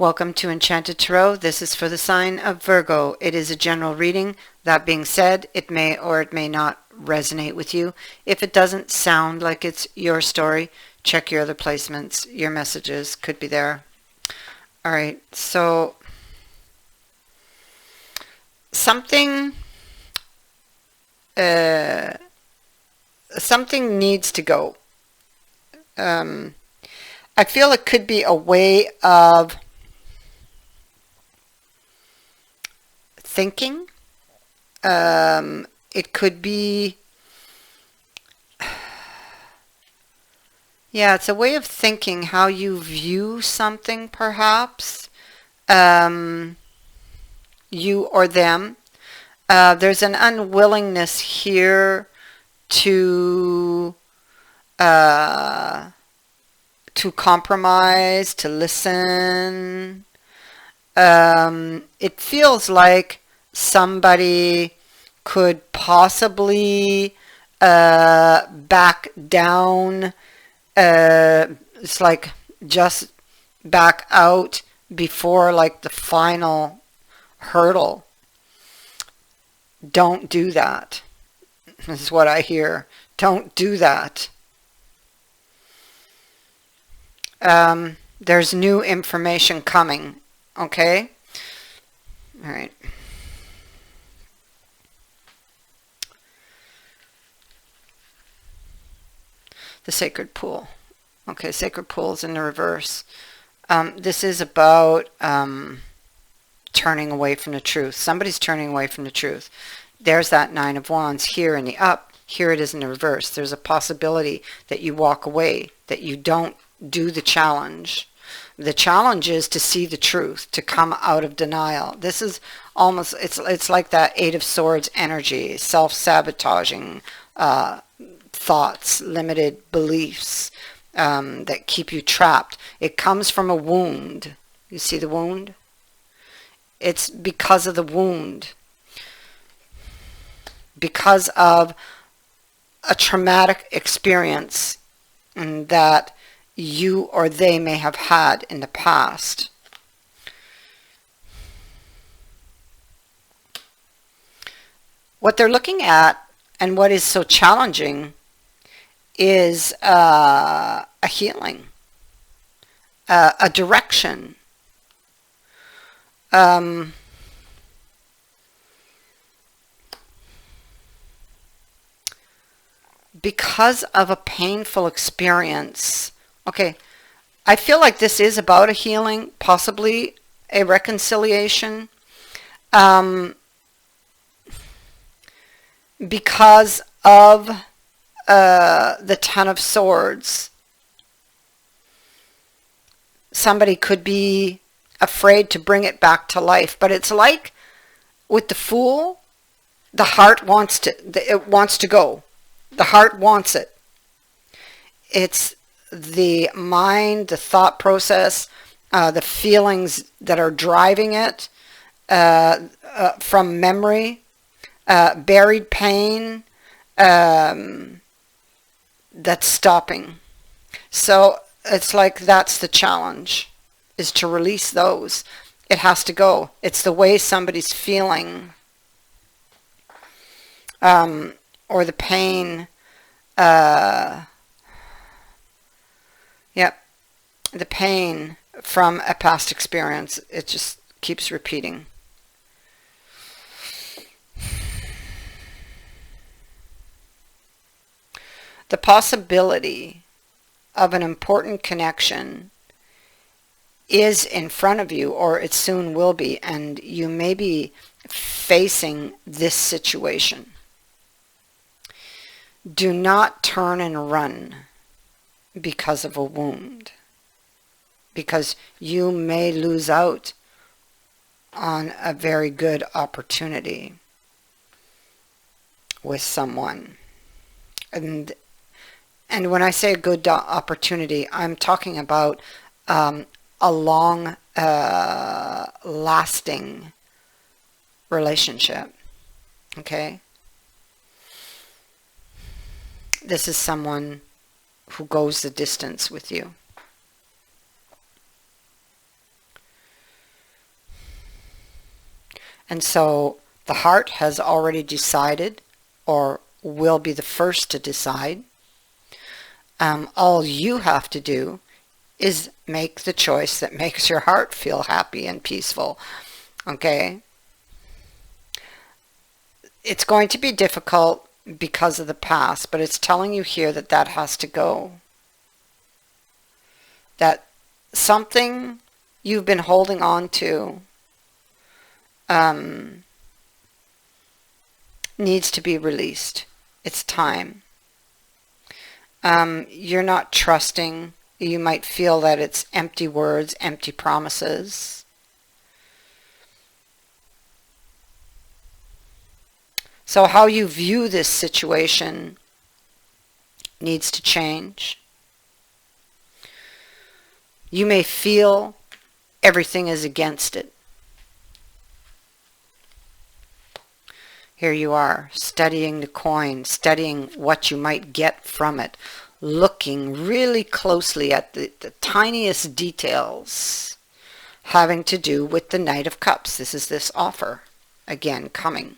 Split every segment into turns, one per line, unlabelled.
Welcome to Enchanted Tarot. This is for the sign of Virgo. It is a general reading. That being said, it may or it may not resonate with you. If it doesn't sound like it's your story, check your other placements. Your messages could be there. All right, so something needs to go. I feel it could be a way of thinking. It could be, yeah, it's a way of thinking how you view something, perhaps, you or them. There's an unwillingness here to compromise, to listen. It feels like somebody could possibly back down. It's like just back out before like the final hurdle. Don't do that. This is what I hear. Don't do that. There's new information coming. Okay? All right. The sacred pool. Okay, sacred pool is in the reverse. This is about turning away from the truth. Somebody's turning away from the truth. There's that Nine of Wands here in the up. Here it is in the reverse. There's a possibility that you walk away, that you don't do the challenge. The challenge is to see the truth, to come out of denial. This is almost, it's like that Eight of Swords energy, self-sabotaging thoughts, limited beliefs that keep you trapped. It comes from a wound. You see the wound? It's because of the wound. Because of a traumatic experience that you or they may have had in the past. What they're looking at and what is so challenging is a healing, a direction. Because of a painful experience. Okay, I feel like this is about a healing, possibly a reconciliation. Because of the Ten of Swords. Somebody could be afraid to bring it back to life. But it's like with the Fool, the heart wants to go. The heart wants it. It's the mind, the thought process, the feelings that are driving it from memory, buried pain that's stopping. So it's like that's the challenge, is to release those. It has to go. It's the way somebody's feeling. Or the pain, the pain from a past experience. It just keeps repeating. The possibility of an important connection is in front of you, or it soon will be, and you may be facing this situation. Do not turn and run because of a wound, because you may lose out on a very good opportunity with someone. And when I say a good opportunity, I'm talking about a long lasting relationship. Okay? This is someone who goes the distance with you. And so the heart has already decided, or will be the first to decide. All you have to do is make the choice that makes your heart feel happy and peaceful. Okay? It's going to be difficult because of the past, but it's telling you here that that has to go. That something you've been holding on to needs to be released. It's time. You're not trusting. You might feel that it's empty words, empty promises. So how you view this situation needs to change. You may feel everything is against it. Here you are, studying the coin, studying what you might get from it, looking really closely at the tiniest details having to do with the Knight of Cups. This is this offer, again, coming.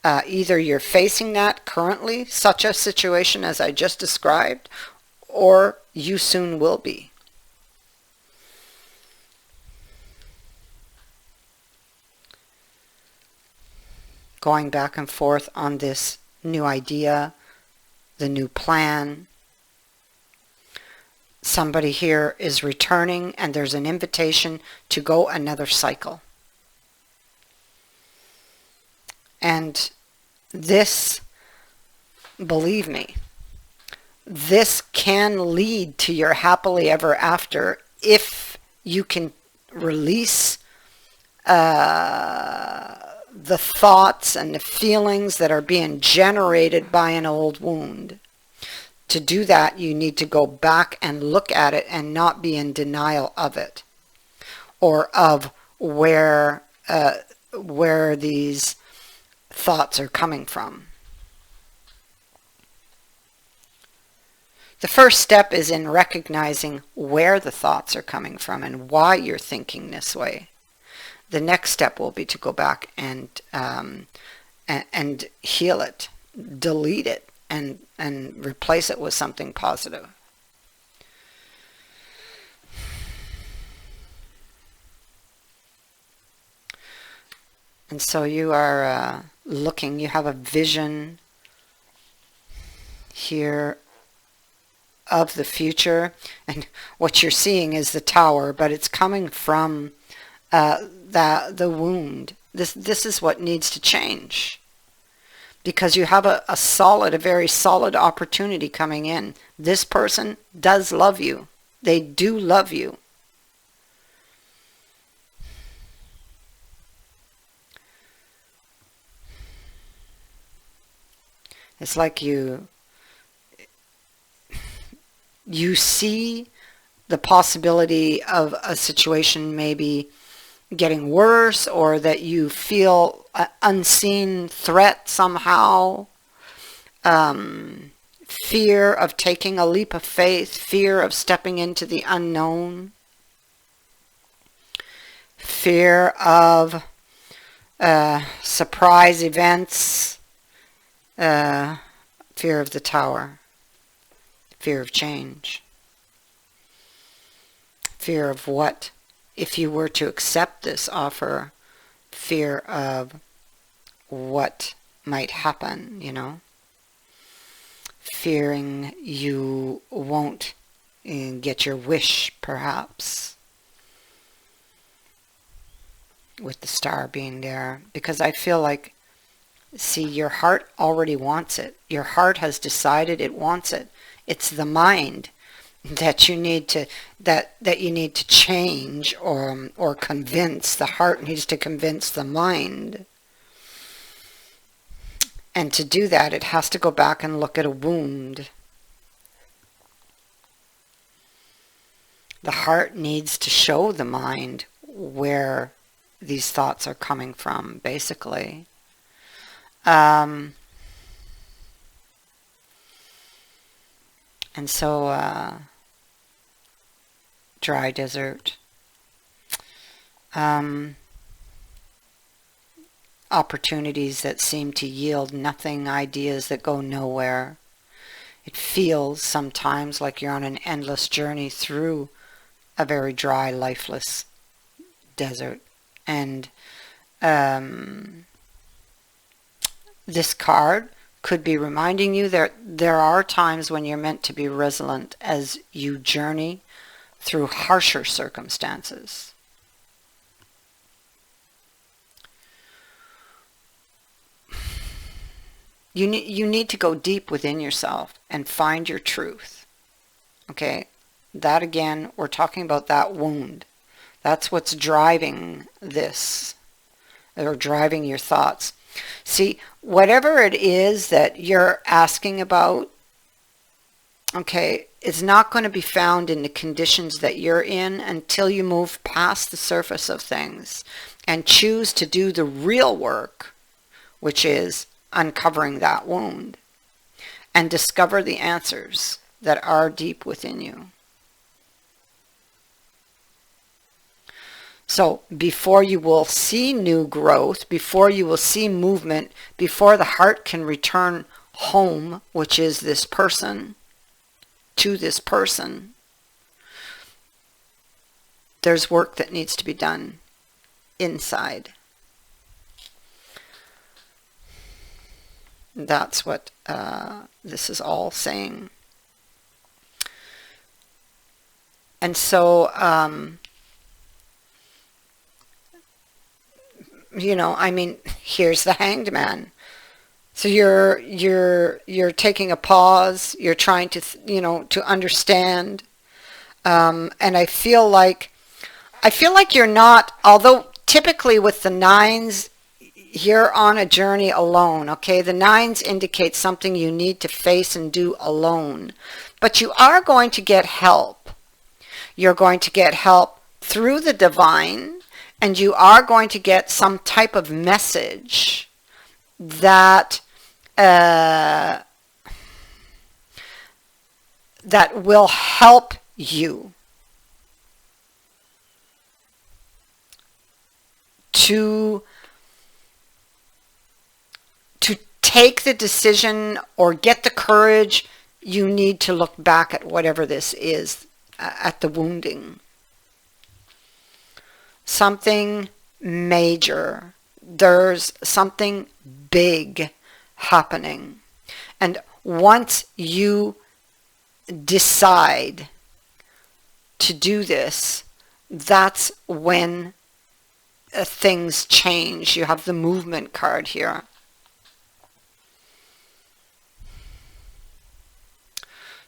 Either you're facing that currently, such a situation as I just described, or you soon will be. Going back and forth on this new idea, the new plan. Somebody here is returning and there's an invitation to go another cycle. And this, believe me, this can lead to your happily ever after if you can release the thoughts and the feelings that are being generated by an old wound. To do that, you need to go back and look at it and not be in denial of it, or of where these thoughts are coming from. The first step is in recognizing where the thoughts are coming from and why you're thinking this way. The next step will be to go back and heal it, delete it, and replace it with something positive. And so you are looking, you have a vision here of the future, and what you're seeing is the tower, but it's coming from the wound. This is what needs to change, because you have a very solid opportunity coming in. This person does love you. They do love you. It's like you see the possibility of a situation maybe getting worse, or that you feel an unseen threat somehow. Fear of taking a leap of faith, fear of stepping into the unknown, fear of surprise events, fear of the tower, fear of change, fear of what, if you were to accept this offer, fear of what might happen, fearing you won't get your wish, perhaps, with the star being there. Because I feel like, see, your heart already wants it. Your heart has decided it wants it. It's the mind that you need to change, or convince. The heart needs to convince the mind. And to do that, it has to go back and look at a wound. The heart needs to show the mind where these thoughts are coming from, basically. And so, dry desert. opportunities that seem to yield nothing, ideas that go nowhere. It feels sometimes like you're on an endless journey through a very dry, lifeless desert. And this card could be reminding you that there are times when you're meant to be resilient as you journey through harsher circumstances. You need to go deep within yourself and find your truth. Okay? That again, we're talking about that wound. That's what's driving this, or driving your thoughts. See, whatever it is that you're asking about, okay, it's not going to be found in the conditions that you're in until you move past the surface of things and choose to do the real work, which is uncovering that wound and discover the answers that are deep within you. So before you will see new growth, before you will see movement, before the heart can return home, which is this person, to this person, there's work that needs to be done inside. That's what this is all saying. And so, you know, I mean, here's the Hanged Man. So you're taking a pause. You're trying to, you know, to understand. And I feel like you're not. Although typically with the nines, you're on a journey alone. Okay, the nines indicate something you need to face and do alone. But you are going to get help. You're going to get help through the divine. And you are going to get some type of message that that will help you to take the decision or get the courage you need to look back at whatever this is, at the wounding. Something major. There's something big happening. And once you decide to do this, that's when things change. You have the movement card here.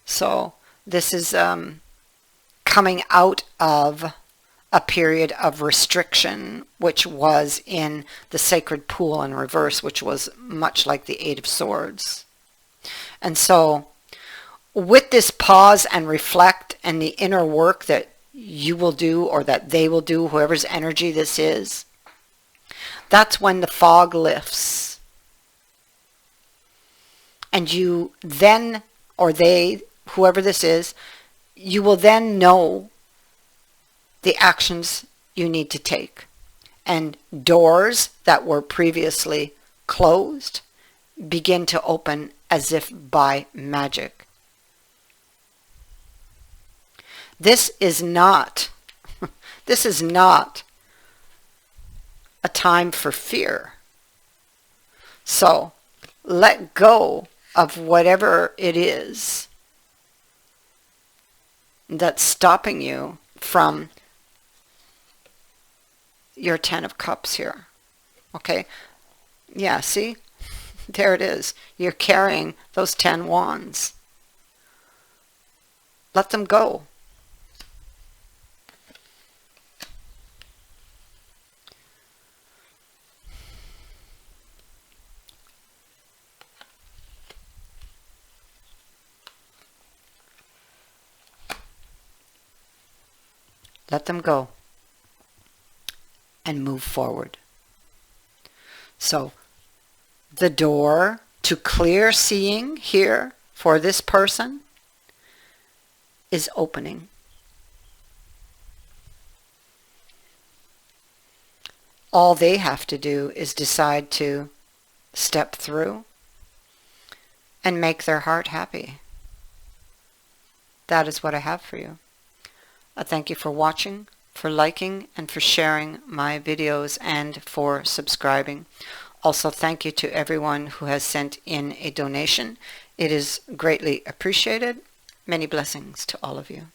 So this is coming out of a period of restriction, which was in the Sacred Pool in reverse, which was much like the Eight of Swords. And so with this pause and reflect and the inner work that you will do, or that they will do, whoever's energy this is, that's when the fog lifts. And you then, or they, whoever this is, you will then know the actions you need to take. And doors that were previously closed begin to open as if by magic. This is not a time for fear. So let go of whatever it is that's stopping you from your 10 of Cups here. Okay? Yeah, see? There it is. You're carrying those 10 wands. Let them go. Let them go and move forward. So the door to clear seeing here for this person is opening. All they have to do is decide to step through and make their heart happy. That is what I have for you. I thank you for watching, for liking, and for sharing my videos, and for subscribing. Also, thank you to everyone who has sent in a donation. It is greatly appreciated. Many blessings to all of you.